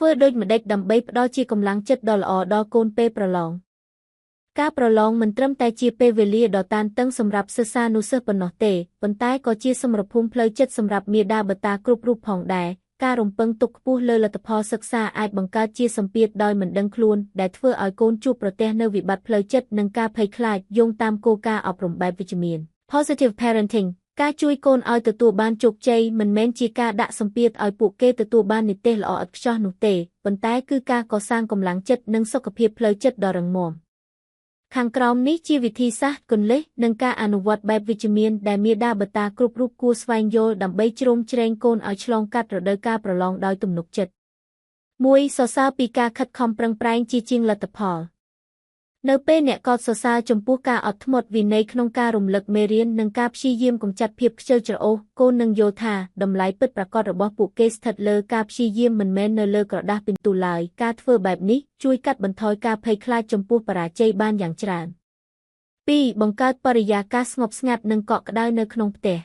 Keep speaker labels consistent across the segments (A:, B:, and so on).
A: ធ្វើដូចម្ដេចដើម្បីផ្ដល់ជាកម្លាំងចិត្តដ៏ល្អដល់កូនពេលប្រឡងការប្រឡងមិនត្រឹមតែជាពេលវេលាដ៏តានតឹងសម្រាប់សិស្សានុសិស្សប៉ុណ្ណោះទេប៉ុន្តែក៏ជាសមរភូមិផ្លូវចិត្តសម្រាប់មាតាបិតាគ្រប់រូបផងដែរការរំពឹងទុកខ្ពស់លើលទ្ធផលសិក្សាអាចបង្កើតជាសម្ពាធដោយមិនដឹងខ្លួនដែលធ្វើឲ្យកូនជួបប្រទះនូវវិបត្តិផ្លូវចិត្តនិងការភ័យខ្លាចយោងតាមគោលការណ៍អប់រំបែបវិជ្ជមាន Positive Parenting ការជួយកូនឲ្យទទួលបានជោគជ័យមិនមែនជាការដាក់សម្ពាធឲ្យពួកគេទទួលបាននិទ្ទេសល្អឥតខ្ចោះនោះទេប៉ុន្តែគឺការកសាងកម្លាំងចិត្តនិងសុខភាពផ្លូវចិត្តដ៏រឹងមាំខាងក្រោមនេះជាវិធីសាស្ត្រគន្លឹះនិងការអនុវត្តបែបវិជ្ជមានដែលមាតាបិតាគ្រប់រូបគួរស្វែងយល់ដើម្បីជ្រោមជ្រែងកូនឲ្យឆ្លងកាត់រដូវកាលប្រឡងដោយទំនុកចិត្ត 1. សរសើរពីការខិតខំប្រឹងប្រែងជាជាងលទ្ធផលនៅពេលអ្នកកោតសរសើរចំពោះការអត់ធ្មត់វិន័យក្នុងការរំលឹកមេរៀននិងការព្យាយាមកម្ចាត់ភាពខ្ជិលច្រអូសកូននឹងយល់ថាតម្លៃពិតប្រាកដរបស់ពួកគេស្ថិតលើការព្យាយាមមិនមែននៅលើក្រដាសពិន្ទុឡើយការធ្វើបែបនេះជួយកាត់បន្ថយការភ័យខ្លាចចំពោះបរាជ័យបានយ៉ាងច្រើន 2. បង្កើតបរិយាកាសស្ងប់ស្ងាត់និងកក់ក្ដៅនៅក្នុងផ្ទះ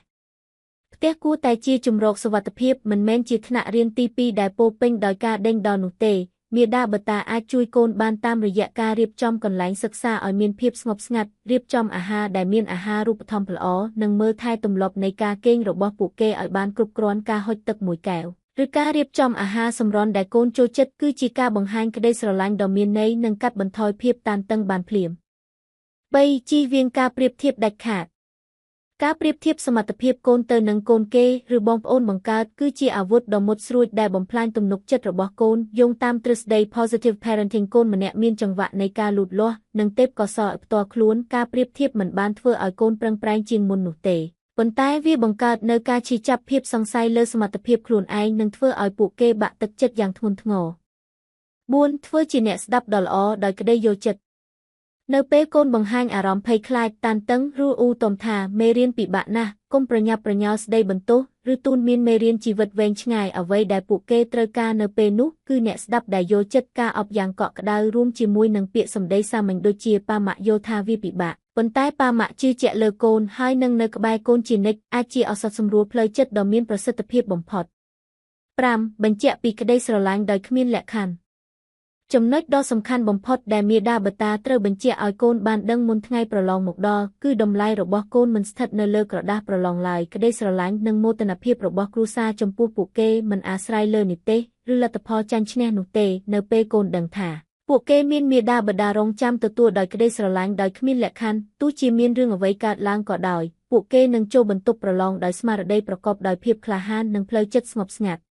A: គួរតែជាជម្រកសុវត្ថិភាពមិនមែនជាថ្នាក់រៀនទី2ដែលពោរពេញដោយការដេញដោលនោះទេមាតាបិតាអាចជួយកូនបានតាមរយៈការរៀបចំកន្លែងសិក្សាឲ្យមានភាពស្ងប់ស្ងាត់រៀបចំអាហារដែលមានអាហារូបត្ថម្ភល្អនិងមើលថែទម្លាប់នៃការគេងរបស់ពួកគេឲ្យបានគ្រប់គ្រាន់ការហុចទឹកមួយកែវឬការរៀបចំអាហារសម្រន់ដែលកូនចូលចិត្តគឺជាការបង្ហាញក្តីស្រឡាញ់ដ៏មានន័យនិងកាត់បន្ថយភាពតានតឹងបានភ្លាម 3. ជៀសវាងការប្រៀបធៀបដាច់ខាតការប្រៀបធៀបសមត្ថភាពកូនទៅនឹងកូនគេឬបងប្អូនបង្កើតគឺជាអាវុធដ៏មុតស្រួចដែលបំផ្លាញទំនុកចិត្តរបស់កូនយោងតាមទ្រឹស្ដី Positive Parenting កូនម្នាក់មានចង្វាក់នៃការលូតលាស់និងទេពកោសល្យផ្ទាល់ខ្លួនការប្រៀបធៀបមិនបានធ្វើឲ្យកូនប្រឹងប្រែងជាងមុននោះទេប៉ុន្តែវាបង្កើតនូវការឈឺចាប់ភាពសង្ស័យលើសមត្ថភាពខ្លួនឯងនិងធ្វើឲ្យពួកគេបាក់ទឹកចិត្តយ៉ាងធ្ងន់ធ្ងរ 4. ធ្វើជាអ្នកស្ដាប់ដ៏ល្អដោយក្តីយកចិត្តនៅពេលកូនបង្ហាញអារម្មណ៍ភ័យខ្លាចតានតឹងឬអ៊ូទំថាមេរៀនពិបាកណាស់កុំប្រញាប់ប្រញ័រស្ដីបន្ទោសឬទូន្មានមេរៀនជីវិតវែងឆ្ងាយអ្វីដែលពួកគេត្រូវការនៅពេលនោះគឺអ្នកស្ដាប់ដែលយល់ចិត្តការអបយ៉ាងកក់ក្ដៅរួមជាមួយនឹងពាក្យសម្ដីសាមញ្ញដូចជាប៉ាម៉ាក់យល់ថាវាពិបាកប៉ុន្តែប៉ាម៉ាក់ជឿជាក់លើកូនហើយនឹងនៅក្បែរកូនជានិច្ចអាចជាឱសថសម្រួលផ្លូវចិត្តដ៏មានប្រសិទ្ធភាពបំផុត 5. បញ្ជាក់ពីក្តីស្រឡាញ់ដោយគ្មានលក្ខខណ្ឌចំណុចដ៏សំខាន់បំផុតដែលមាតាបិតាត្រូវបញ្ជាក់ឲ្យកូនបានដឹងមុនថ្ងៃប្រឡងមកដល់គឺតម្លៃរបស់កូនមិនស្ថិតនៅលើក្រដាសប្រឡងឡើយក្តីស្រឡាញ់និងមោទនភាពរបស់គ្រួសារចំពោះពួកគេមិនអាស្រ័យលើនិទ្ទេសឬលទ្ធផលចាញ់ឈ្នះនោះទេនៅពេលកូនដឹងថាពួកគេមានមាតាបិតារងចាំទទួលដោយក្តីស្រឡាញ់ដោយគ្មានលក្ខខណ្ឌទោះជាមានរឿងអ្វីកើតឡើងក៏ដោយពួកគេនឹងចូលបន្ទប់ប្រឡងដោយស្មារតីប្រកបដោយភាពក្លាហាននិងផ្លូវចិត្តស្ងប់ស្ងាត់